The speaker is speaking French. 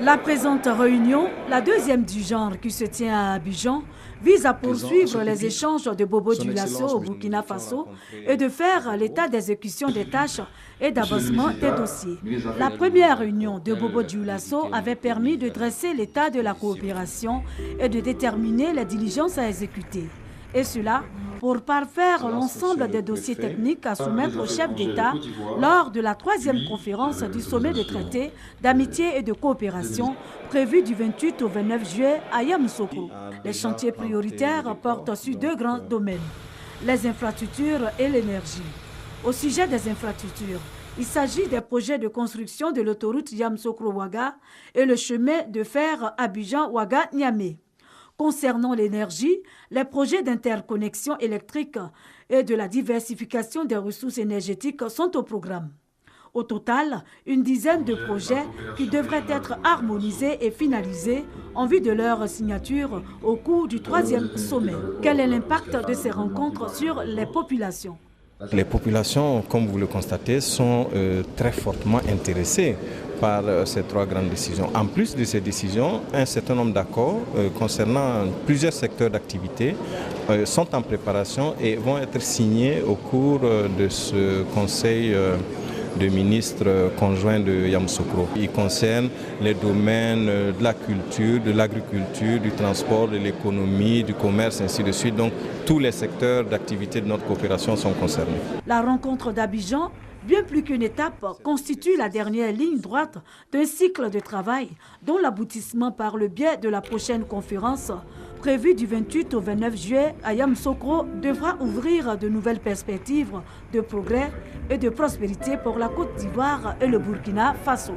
La présente réunion, la deuxième du genre qui se tient à Abidjan, vise à poursuivre les échanges de Bobo Dioulasso au Burkina Faso et de faire l'état d'exécution des tâches et d'avancement des dossiers. La première réunion de Bobo Dioulasso avait permis de dresser l'état de la coopération et de déterminer les diligences à exécuter. Et cela pour parfaire l'ensemble des dossiers techniques à soumettre au chef d'État lors de la troisième conférence du sommet de traité d'amitié et de coopération prévue du 28 au 29 juillet à Yamoussoukro. Les chantiers prioritaires portent sur deux grands domaines, les infrastructures et l'énergie. Au sujet des infrastructures, il s'agit des projets de construction de l'autoroute Yamoussoukro-Ouaga et le chemin de fer Abidjan-Ouaga-Niamey. Concernant l'énergie, les projets d'interconnexion électrique et de la diversification des ressources énergétiques sont au programme. Au total, une dizaine de projets qui devraient être harmonisés et finalisés en vue de leur signature au cours du troisième sommet. Quel est l'impact de ces rencontres sur les populations ? Les populations, comme vous le constatez, sont très fortement intéressées par ces trois grandes décisions. En plus de ces décisions, un certain nombre d'accords concernant plusieurs secteurs d'activité sont en préparation et vont être signés au cours de ce conseil de ministres conjoints de Yamoussoukro. Il concerne les domaines de la culture, de l'agriculture, du transport, de l'économie, du commerce, ainsi de suite. Donc tous les secteurs d'activité de notre coopération sont concernés. La rencontre d'Abidjan, bien plus qu'une étape, constitue la dernière ligne droite d'un cycle de travail dont l'aboutissement par le biais de la prochaine conférence prévue du 28 au 29 juillet à Yamoussoukro devra ouvrir de nouvelles perspectives de progrès et de prospérité pour la Côte d'Ivoire et le Burkina Faso.